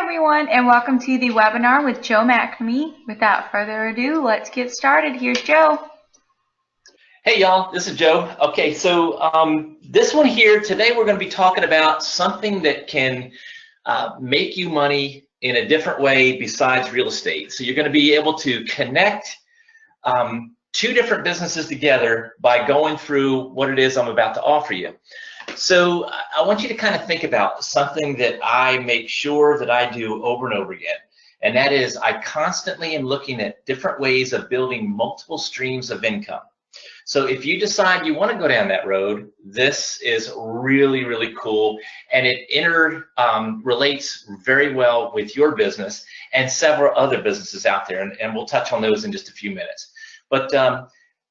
everyone, and welcome to the webinar with Joe McNamee. Without further ado, let's get started. Here's Joe. Hey y'all, this is Joe. Okay, so this one here, today we're going to be talking about something that can make you money in a different way besides real estate. So you're going to be able to connect two different businesses together by going through what it is I'm about to offer you. So I want you to kind of think about something that I make sure that I do over and over again. And that is I constantly am looking at different ways of building multiple streams of income. So if you decide you want to go down that road, this is really, really cool. And it relates very well with your business and several other businesses out there. And we'll touch on those in just a few minutes. But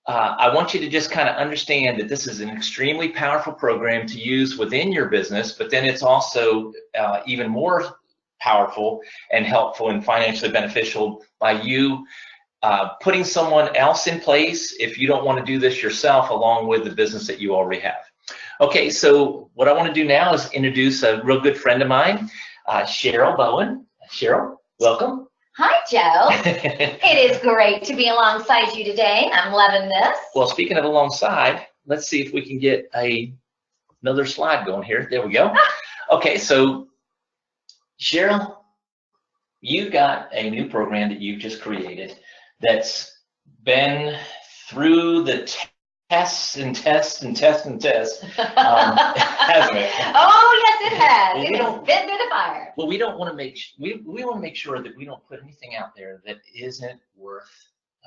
I want you to just kind of understand that this is an extremely powerful program to use within your business, but then it's also even more powerful and helpful and financially beneficial by you putting someone else in place if you don't want to do this yourself along with the business that you already have. Okay, so what I want to do now is introduce a real good friend of mine, Cheryl Bowen. Cheryl, welcome. Hi, Joe. It is great to be alongside you today. I'm loving this. Well, speaking of alongside, let's see if we can get another slide going here. There we go. Okay, so Cheryl, you got a new program that you just created that's been through the tests and tests and tests and tests, hasn't it? Oh, yes, it has. It has been through the fire. Well, we don't want to make we want to make sure that we don't put anything out there that isn't worth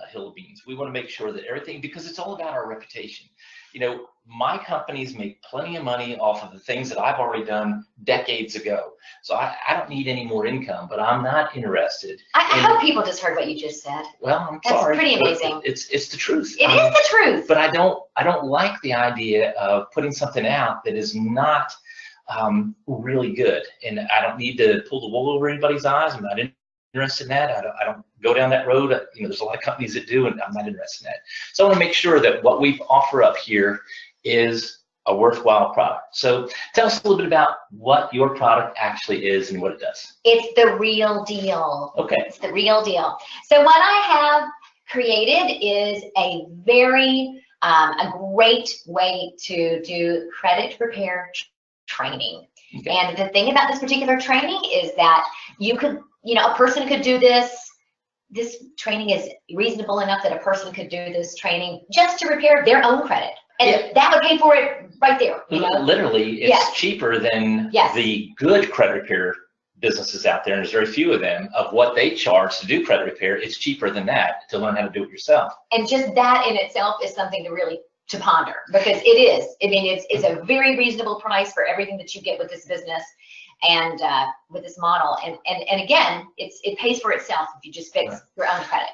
a hill of beans. We want to make sure that everything, because it's all about our reputation. You know, my companies make plenty of money off of the things that I've already done decades ago. So I don't need any more income, but I'm not interested. I hope people just heard what you just said. Well, I'm That's sorry. pretty amazing. It's the truth. It is the truth. But I don't like the idea of putting something out that is not really good. And I don't need to pull the wool over anybody's eyes. I'm not interested in that. I don't go down that road. You know, there's a lot of companies that do, and I'm not interested in that. So I want to make sure that what we offer up here is a worthwhile product. So tell us a little bit about what your product actually is and what it does. It's the real deal. Okay. It's the real deal. So what I have created is a very, a great way to do credit repair training. Okay. And the thing about this particular training is that you could, you know, a person could do this. This training is reasonable enough that a person could do this training just to repair their own credit. And that would pay for it right there. You know? Literally, it's cheaper than the good credit repair businesses out there, and there's very few of them, of what they charge to do credit repair. It's cheaper than that to learn how to do it yourself. And just that in itself is something to really ponder, because it is. I mean, it's a very reasonable price for everything that you get with this business and with this model. And again, it pays for itself if you just fix your own credit.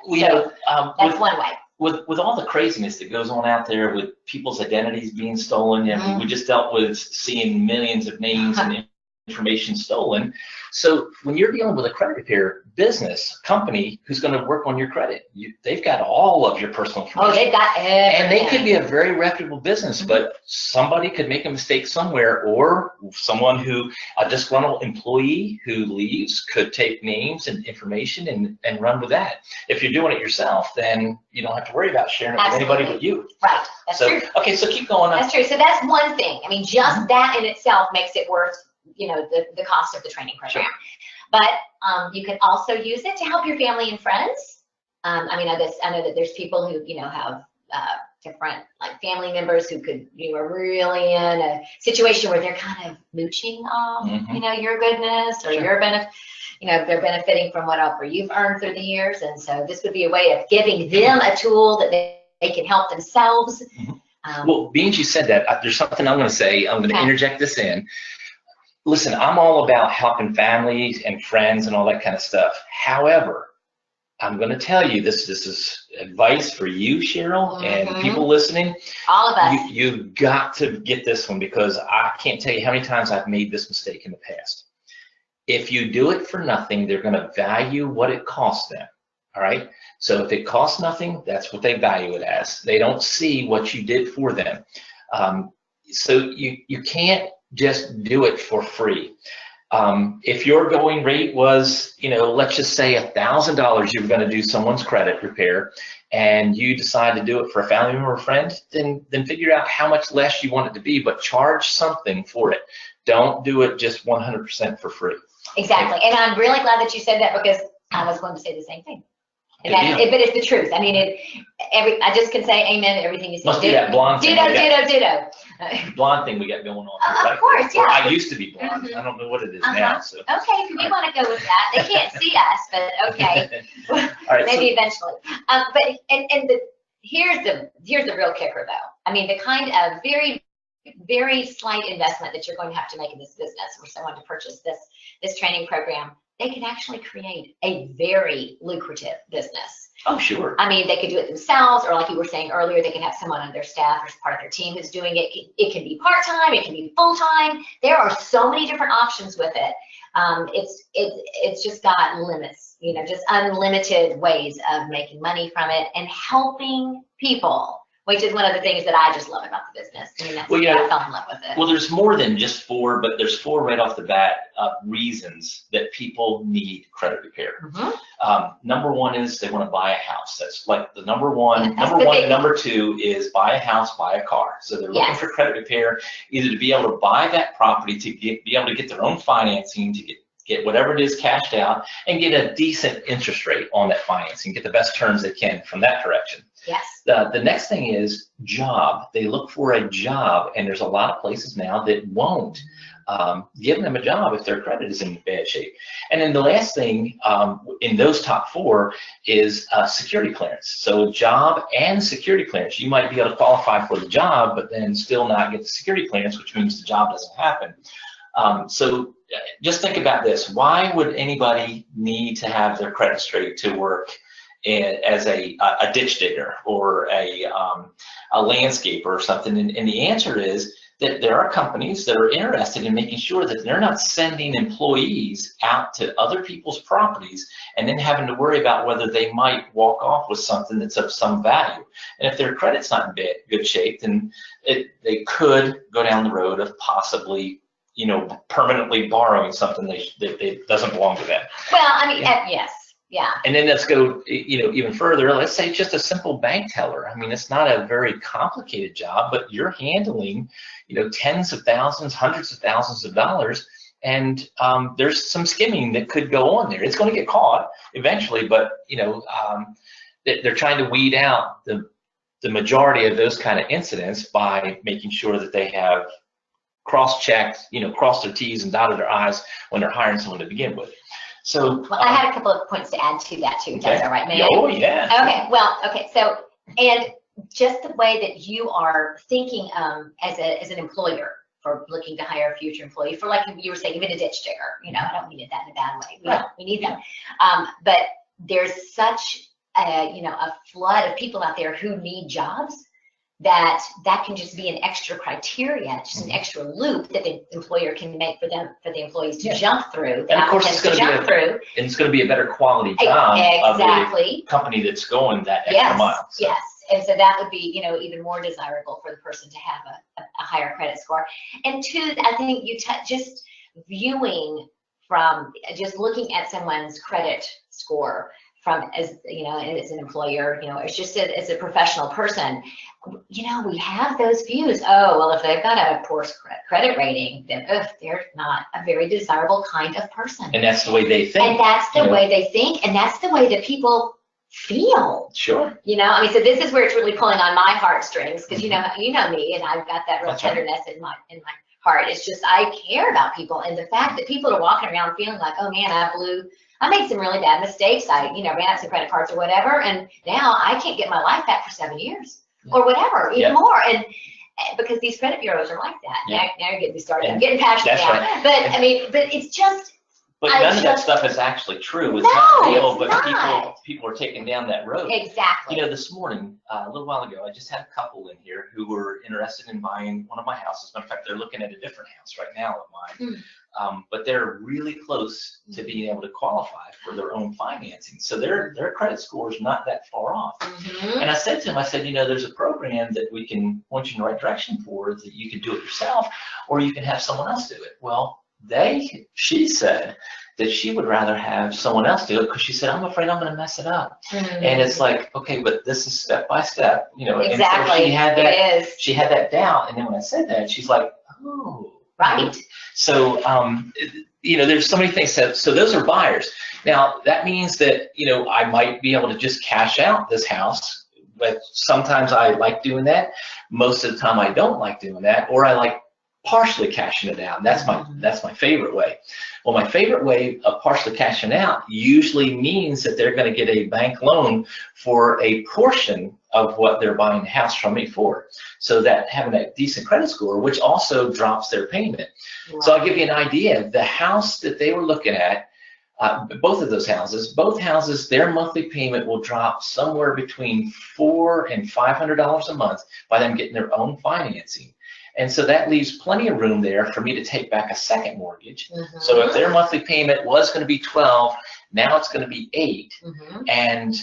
That's one way. With all the craziness that goes on out there with people's identities being stolen, we just dealt with seeing millions of names and information stolen. So when you're dealing with a credit repair business company who's going to work on your credit, they've got all of your personal information. Oh, they've got everything. And they could be a very reputable business, but somebody could make a mistake somewhere, or someone who, a disgruntled employee who leaves could take names and information and run with that. If you're doing it yourself, then you don't have to worry about sharing it with anybody but you. Right, that's true. Okay, so keep going on. That's true. So that's one thing. I mean, just that in itself makes it worth, you know, the cost of the training program. Sure. But you can also use it to help your family and friends. I mean, I know that there's people who, you know, have different like family members who could, you are really in a situation where they're kind of mooching off, you know, your goodness, or your benefit. You know, they're benefiting from whatever you've earned through the years, and so this would be a way of giving them a tool that they can help themselves. Well, being you said that, there's something I'm going to say. I'm going to interject this in. Listen, I'm all about helping families and friends and all that kind of stuff. However, I'm going to tell you, this is advice for you, Cheryl, and people listening. All of us. You've got to get this one, because I can't tell you how many times I've made this mistake in the past. If you do it for nothing, they're going to value what it costs them. All right? So if it costs nothing, that's what they value it as. They don't see what you did for them. So you can't just do it for free. If your going rate was, let's just say $1,000 you were going to do someone's credit repair, and you decide to do it for a family member or friend, then figure out how much less you want it to be, but charge something for it. Don't do it just 100% for free. Exactly, and I'm really glad that you said that, because I was going to say the same thing. But it's the truth. I mean, I just can say amen to everything you said. Must be that blonde thing. Ditto. Blonde thing we got going on here, right? Of course, yeah. Well, I used to be blonde. I don't know what it is now. So. Okay, if you want to go with that. They can't see us, but okay. All right, maybe eventually. Here's the real kicker, though. I mean, the kind of very, very slight investment that you're going to have to make in this business for someone to purchase this training program, they can actually create a very lucrative business. Oh, sure. I mean, they could do it themselves, or like you were saying earlier, they can have someone on their staff or part of their team who's doing it. It can be part-time, it can be full-time. There are so many different options with it. It's just got limits, just unlimited ways of making money from it and helping people, which is one of the things that I just love about the business. I mean, that's why I fell in love with it. Well, there's more than just 4, but there's 4 right off the bat reasons that people need credit repair. Number 1 is they want to buy a house. That's like the number one. Number 2 is buy a house, buy a car. So they're looking for credit repair, either to be able to buy that property, to be able to get their own financing, to get whatever it is cashed out, and get a decent interest rate on that financing, get the best terms they can from that direction. Yes. The next thing is job. They look for a job, and there's a lot of places now that won't give them a job if their credit is in bad shape. And then the last thing in those top 4 is security clearance. So job and security clearance. You might be able to qualify for the job, but then still not get the security clearance, which means the job doesn't happen. So just think about this. Why would anybody need to have their credit straight to work as a ditch digger or a landscaper or something? And the answer is that there are companies that are interested in making sure that they're not sending employees out to other people's properties and then having to worry about whether they might walk off with something that's of some value. And if their credit's not in good shape, then they could go down the road of possibly permanently borrowing something that doesn't belong to them. Well, I mean, yes. Yeah. And then let's go, even further. Let's say just a simple bank teller. I mean, it's not a very complicated job, but you're handling, tens of thousands, hundreds of thousands of dollars, and there's some skimming that could go on there. It's going to get caught eventually, but they're trying to weed out the majority of those kind of incidents by making sure that they have cross-checked, crossed their T's and dotted their I's when they're hiring someone to begin with. So, well, I had a couple of points to add to that too. That's all right, man. Oh, yeah. Okay. Well, okay. So, and just the way that you are thinking as an employer for looking to hire a future employee, for like you were saying, even a ditch digger. I don't mean it that in a bad way. We need them. But there's such a flood of people out there who need jobs that can just be an extra criteria, just an extra loop that the employer can make for the employees to jump through. And of course, it's going to be a better quality job of the company that's going that extra mile. So. Yes, and so that would be even more desirable for the person to have a higher credit score. And 2, I think just viewing from just looking at someone's credit score from as an employer, it's just as a professional person, we have those views. Oh, well, if they've got a poor credit rating, then they're not a very desirable kind of person. And that's the way they think. And that's the way they think, and that's the way that people feel. Sure. So this is where it's really pulling on my heartstrings, because you know me, and I've got that real tenderness in my heart. It's just I care about people, and the fact that people are walking around feeling like, oh man, I made some really bad mistakes. I ran out some credit cards or whatever, and now I can't get my life back for 7 years or whatever, even more. And because these credit bureaus are like that. Now you're getting me started. I'm getting passionate now. Right. But it's just. But none of that stuff is actually true. It's not real, but people are taking down that road. Exactly. This morning, a little while ago, I just had a couple in here who were interested in buying one of my houses. In fact, they're looking at a different house right now of mine. But they're really close to being able to qualify for their own financing. So their credit score is not that far off. And I said to them, there's a program that we can point you in the right direction for, that you can do it yourself, or you can have someone else do it. Well, she said that she would rather have someone else do it because she said, I'm afraid I'm going to mess it up. And it's like, okay, but this is step by step, you know. Exactly. And so she had that doubt. And then when I said that, she's like, oh. Right. So, you know, there's so many things. So those are buyers. Now, that means that, you know, I might be able to just cash out this house, but sometimes I like doing that. Most of the time I don't like doing that, or I like partially cashing it out. That's my favorite way. Well, my favorite way of partially cashing out usually means that they're going to get a bank loan for a portion of what they're buying the house from me for. So that having a decent credit score, which also drops their payment. Wow. So I'll give you an idea. The house that they were looking at, both of those houses, their monthly payment will drop somewhere between $400 and $500 a month by them getting their own financing. And so that leaves plenty of room there for me to take back a second mortgage. So if their monthly payment was going to be 12, now it's going to be 8. And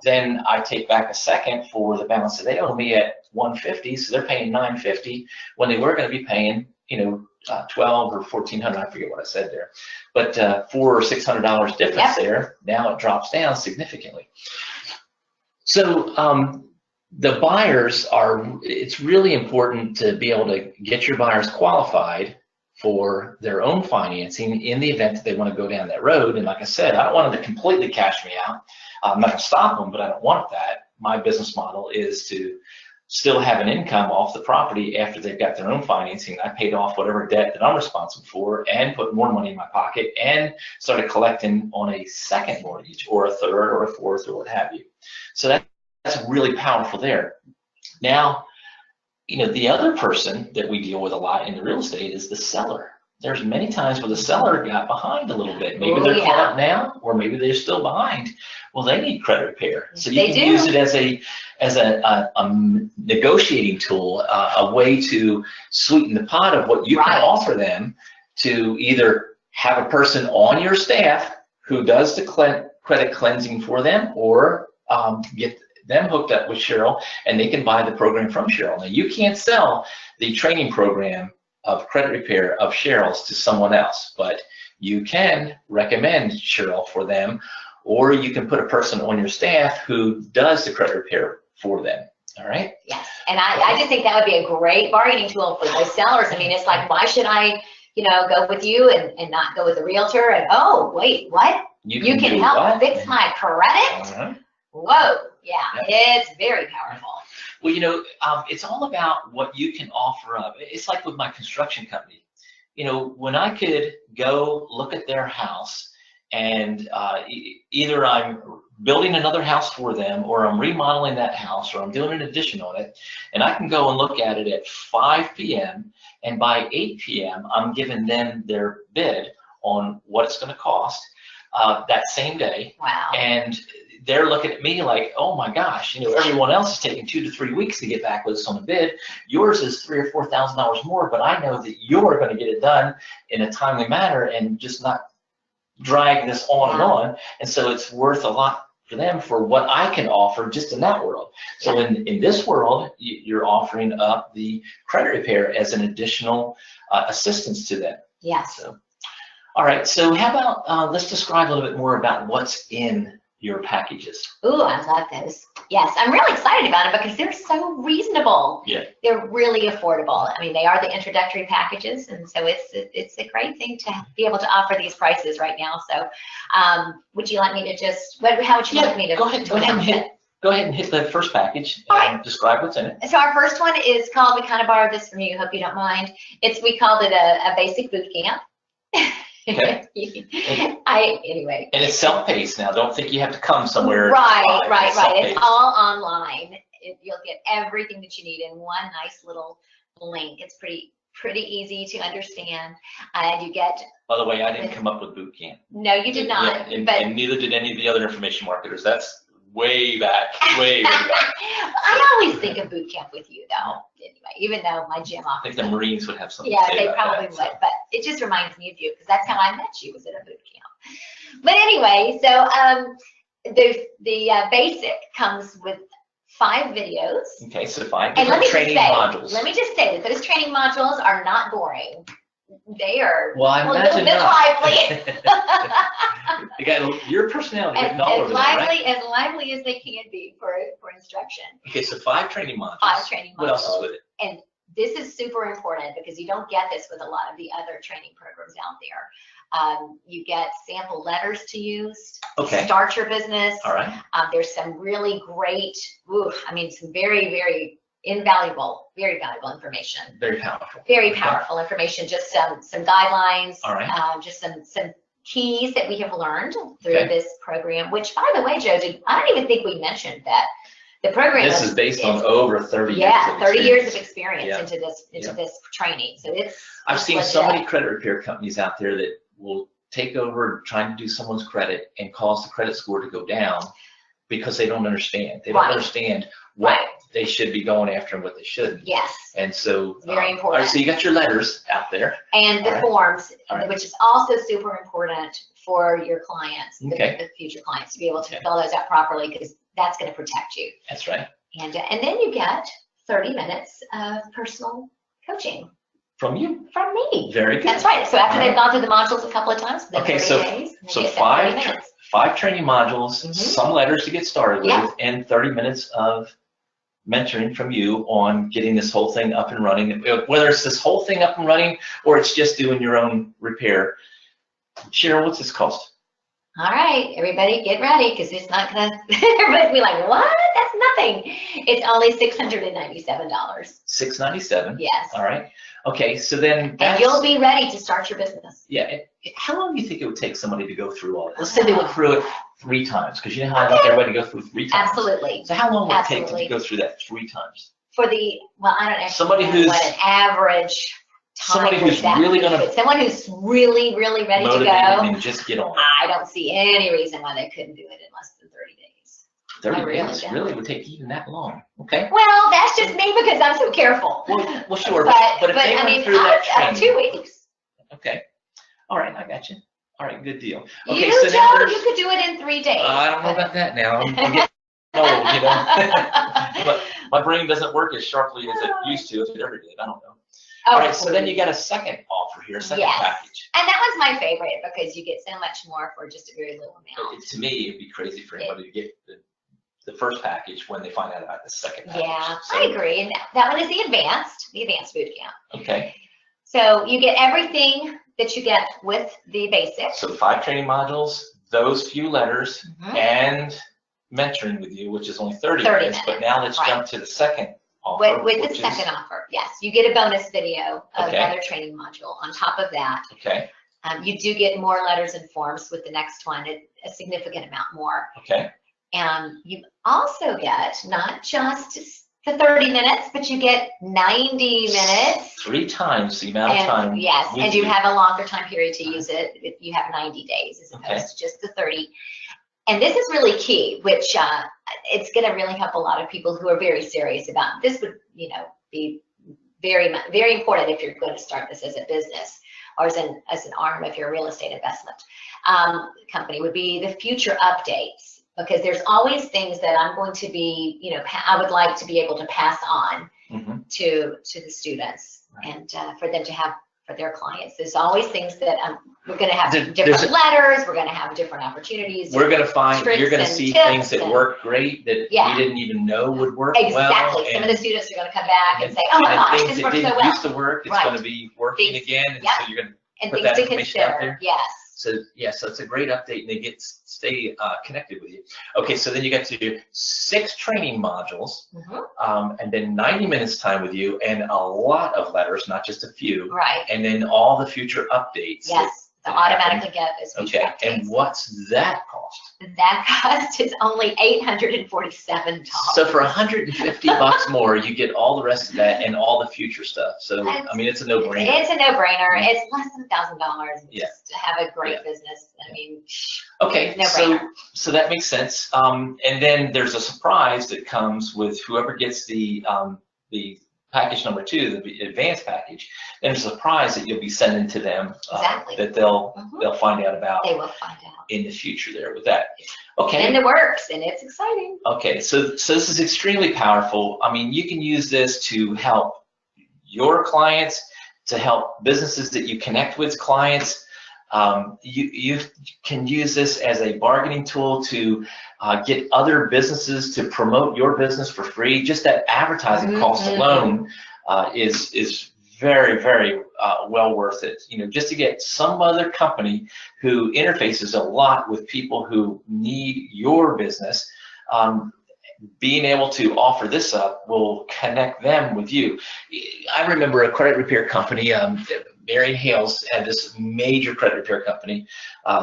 then I take back a second for the balance that they owe me at 150. So they're paying 950 when they were going to be paying, you know, 12 or 1400. I forget what I said there, but $400 or $600 difference there. Now it drops down significantly. So the buyers it's really important to be able to get your buyers qualified for their own financing in the event that they want to go down that road. And like I said, I don't want them to completely cash me out. I'm not going to stop them, but I don't want that. My business model is to still have an income off the property after they've got their own financing. I paid off whatever debt that I'm responsible for and put more money in my pocket and started collecting on a second mortgage or a third or a fourth or what have you. So that's really powerful there. Now, you know, the other person that we deal with a lot in the real estate is the seller. There's many times where the seller got behind a little bit. Maybe they're caught up now, or maybe they're still behind. Well, they need credit repair. So you can use it as a negotiating tool, a way to sweeten the pot of what you can offer them, to either have a person on your staff who does the credit cleansing for them, or get them hooked up with Cheryl and they can buy the program from Cheryl. Now, you can't sell the training program of credit repair of Cheryl's to someone else, but you can recommend Cheryl for them, or you can put a person on your staff who does the credit repair for them. All right? Yes, and I just think that would be a great bargaining tool for those sellers. I mean, it's like, why should I, you know, go with you and not go with a realtor? And oh, wait, what? You can help fix my credit? Whoa, yeah, it's very powerful. Well, you know, it's all about what you can offer up. It's like with my construction company. You know, when I could go look at their house and either I'm building another house for them, or I'm remodeling that house, or I'm doing an addition on it, and I can go and look at it at 5 p.m. and by 8 p.m. I'm giving them their bid on what it's going to cost that same day. Wow. And they're looking at me like, oh my gosh, you know, everyone else is taking 2 to 3 weeks to get back with us on a bid. Yours is $3,000 or $4,000 more, but I know that you're going to get it done in a timely manner and just not drag this on and on. And so it's worth a lot for them for what I can offer just in that world. So in this world, you're offering up the credit repair as an additional assistance to them. Yes. So, all right. So how about let's describe a little bit more about what's in your packages. Ooh, I love those. Yes, I'm really excited about it because they're so reasonable. Yeah. They're really affordable. I mean, they are the introductory packages, and so it's a great thing to be able to offer these prices right now. So, would you like me to just? How would you like me to? Go ahead and hit the first package and describe what's in it. So our first one is called. We kind of borrowed this from you. Hope you don't mind. We called it a basic boot camp. Okay. Anyway. And it's self-paced now. Don't think you have to come somewhere. Right. It's all online. You'll get everything that you need in one nice little link. It's pretty easy to understand. And you get. By the way, I didn't come up with boot camp. No, you did not. Yeah, and neither did any of the other information marketers. That's way back. I always think of boot camp with you, though. Anyway, even though my gym office. I think the Marines would have something to say they probably would, but it just reminds me of you because that's how I met you, was at a boot camp. But anyway, so the basic comes with 5 videos. Okay, so 5 different training modules. Let me just say that those training modules are not boring. They are Well, I a little imagine bit not. lively. You got your personality written all over As them, right? lively as they can be for instruction. Okay, so 5 training modules. 5 training modules. What else is with it? And this is super important because you don't get this with a lot of the other training programs out there. You get sample letters to use to start your business. All right. There's some really great, some very, very invaluable, very valuable information. Very powerful. Very powerful information. Just some guidelines. All right. Just some keys that we have learned through this program. Which, by the way, Joe, I don't even think we mentioned that the program. This is based on over 30 years. Yeah, 30 years of experience into this training. So I've seen so many credit repair companies out there that will take over trying to do someone's credit and cause the credit score to go down because they don't understand. They don't understand what they should be going after and what they shouldn't. Yes. And so, very important. All right, so you got your letters out there. And the forms, which is also super important for your clients, the future clients, to be able to fill those out properly because that's going to protect you. That's right. And then you get 30 minutes of personal coaching. From you? From me. Very good. That's right. So after they've gone through the modules a couple of times, okay, so 5 training modules, some letters to get started with, and 30 minutes of mentoring from you on getting this whole thing up and running. Whether it's this whole thing up and running or it's just doing your own repair. Cheryl, what's this cost? All right, everybody get ready because it's not gonna, everybody's be like, what? That's nothing. It's only $697. $697? Yes. All right. Okay, so then and you'll be ready to start your business. Yeah. How long do you think it would take somebody to go through all that? Let's say they went through it 3 times, because you know how I want everybody to go through 3 times. Absolutely. So how long would it take to go through that 3 times? For the, well, I don't actually somebody know what an average time somebody who's really gonna someone who's really, really ready to go. And just get on. I don't see any reason why they couldn't do it in less than 30 days. 30 days? Really? It would take even that long? Okay. Well, that's just me because I'm so careful. Well sure. But if they went through that training. 2 weeks. Okay. All right, I got you. All right, good deal. Okay, so Joe, you could do it in 3 days. I don't know about that now. I'm getting old, you know. But my brain doesn't work as sharply as it used to, if it ever did. I don't know. All right, so then you got a second offer here, a second package. And that was my favorite because you get so much more for just a very little amount. To me, it'd be crazy for anybody to get the first package when they find out about the second package. Yeah, so, I agree. And that one is the advanced boot camp. Okay. So you get everything that you get with the basics. So 5 training modules, those few letters, and mentoring with you, which is only 30 minutes. But now let's jump to the second offer. With the second offer, yes. You get a bonus video of another training module on top of that. Okay. You do get more letters and forms with the next one, a significant amount more. Okay. And you also get not just the 30 minutes, but you get 90 minutes. 3 times the amount of time. Yes, and you have a longer time period to use it. You have 90 days as opposed to just the 30. And this is really key, which it's going to really help a lot of people who are very serious about this. Would be very, very important if you're going to start this as a business or as an arm of your real estate investment company. Would be the future updates, because there's always things that I'm going to be, I would like to be able to pass on to the students and for them to have for their clients. There's always things that we're going to have different letters, we're going to have different opportunities. We're going to find, you're going to see things that work great that we didn't even know would work well. Exactly. Some of the students are going to come back and say, oh my gosh, this works so well. Used to work, it's going to be working again, and so you're going to put that information out there. Yes. So so it's a great update, and they stay connected with you. Okay, so then you get to do 6 training modules, and then 90 minutes time with you, and a lot of letters, not just a few. Right. And then all the future updates. Yes, they'll automatically get those future updates. And what's that cost? That cost is only $847. So for $150 more, you get all the rest of that and all the future stuff. So I mean, it's a no-brainer. It's a no-brainer. It's less than $1,000 just to have a great business. I mean, okay, no-brainer. So that makes sense. And then there's a surprise that comes with whoever gets the package number 2, the advanced package. There's a surprise that you'll be sending to them that they'll find out about. They will find out in the future there with that. Okay. And it works, and it's exciting. Okay, so this is extremely powerful. I mean, you can use this to help your clients to help businesses that you connect with, clients. You can use this as a bargaining tool to get other businesses to promote your business for free. Just that advertising cost alone is very, very well worth it. You know, just to get some other company who interfaces a lot with people who need your business, being able to offer this up will connect them with you. I remember a credit repair company, Marion Hales had this major credit repair company.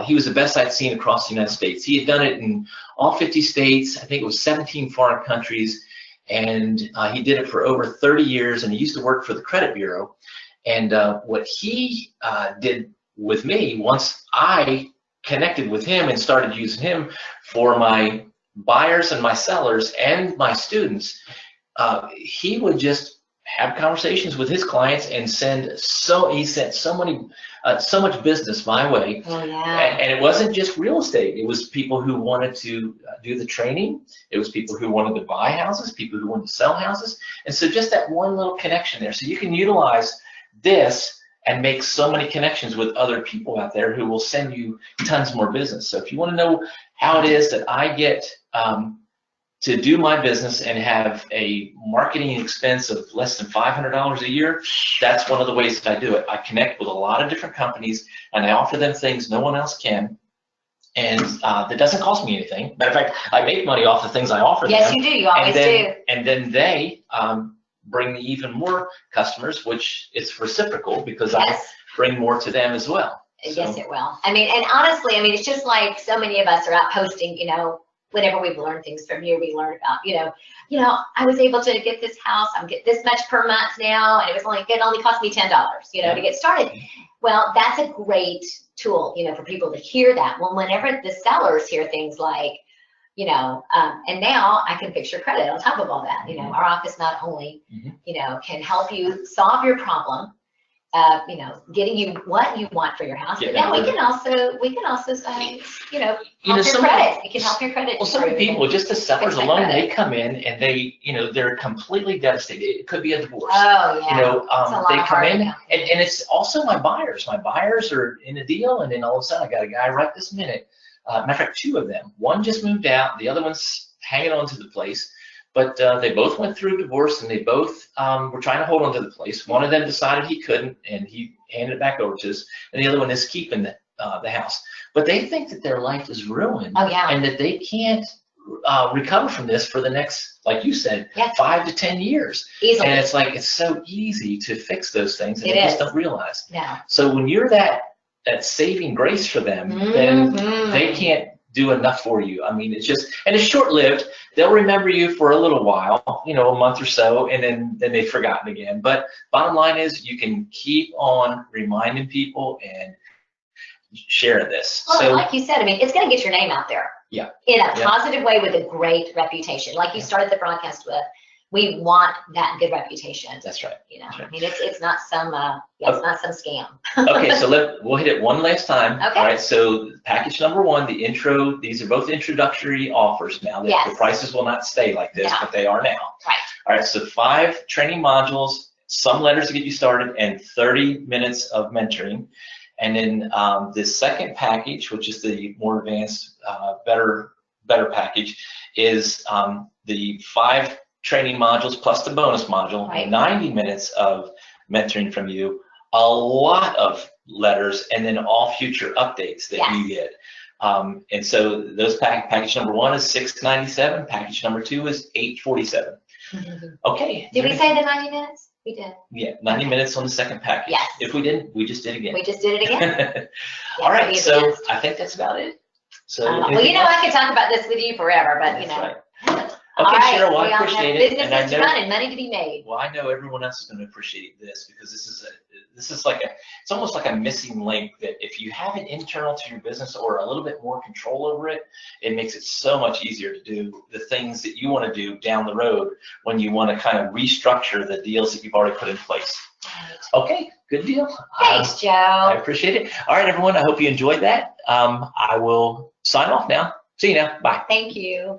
He was the best I'd seen across the United States. He had done it in all 50 states. I think it was 17 foreign countries. And he did it for over 30 years, and he used to work for the credit bureau. And what he did with me, once I connected with him and started using him for my buyers and my sellers and my students, he would just have conversations with his clients and he sent so much business my way. Oh, yeah. And it wasn't just real estate. It was people who wanted to do the training. It was people who wanted to buy houses, people who wanted to sell houses. And so just that one little connection there. So you can utilize this and make so many connections with other people out there who will send you tons more business. So if you want to know how it is that I get to do my business and have a marketing expense of less than $500 a year, that's one of the ways that I do it. I connect with a lot of different companies, and I offer them things no one else can, and that doesn't cost me anything. Matter of fact, I make money off the things I offer them. Yes, you do. You always do. And then they bring me even more customers, which is reciprocal because I bring more to them as well. Yes, it will. I mean, and honestly, I mean, it's just like so many of us are out posting, you know, whenever we've learned things from you, we learn about, you know, I was able to get this house, I'm getting this much per month now, and it only cost me $10, you know, to get started. Well, that's a great tool, you know, for people to hear that. Well, whenever the sellers hear things like, you know, and now I can fix your credit on top of all that. You know, our office not only, you know, can help you solve your problem, you know, getting you what you want for your house, but now we can also say, you know, help your credit. We can help your credit. Well, some people, just the sellers alone, they come in and they, you know, they're completely devastated. It could be a divorce. Oh, yeah. You know, they come in, and it's also my buyers. My buyers are in a deal, and then all of a sudden, I got a guy right this minute. Matter of fact, two of them. One just moved out. The other one's hanging on to the place. But they both went through divorce, and they both were trying to hold on to the place. One of them decided he couldn't, and he handed it back over to us. And the other one is keeping the house. But they think that their life is ruined, and that they can't recover from this for the next, like you said, 5 to 10 years. Easily. And it's like, it's so easy to fix those things, and they just don't realize. Yeah. So when you're that saving grace for them, then they can't do enough for you. I mean, it's just, and it's short-lived. They'll remember you for a little while, you know, a month or so, and then they've forgotten again. But bottom line is, you can keep on reminding people and sharing this. Well, so, like you said, I mean, it's going to get your name out there. Yeah. In a positive way with a great reputation. Like you started the broadcast with, we want that good reputation. That's right. You know, That's right. I mean, it's not some it's not some scam. Okay, so we'll hit it one last time. Okay. All right, so package number one, the intro, these are both introductory offers now. The prices will not stay like this, but they are now. Right. All right, so 5 training modules, some letters to get you started, and 30 minutes of mentoring. And then the second package, which is the more advanced, better package, is the 5 training modules plus the bonus module, 90 minutes of mentoring from you, a lot of letters, and then all future updates that you get. And so those package number one is $697. Package number two is $847. Okay. Did we say the 90 minutes? We did. Yeah, 90 minutes on the second package. Yes. If we didn't, we just did again. We just did it again. All right, so I think that's about it. So well, you know, I could talk about this with you forever, but you know. Right. Okay, Cheryl, well, I appreciate it. Businesses to run and money to be made. Well, I know everyone else is going to appreciate this, because this is like it's almost like a missing link, that if you have it internal to your business or a little bit more control over it, it makes it so much easier to do the things that you want to do down the road when you want to kind of restructure the deals that you've already put in place. Okay, good deal. Thanks, Joe. I appreciate it. All right, everyone, I hope you enjoyed that. I will sign off now. See you now. Bye. Thank you.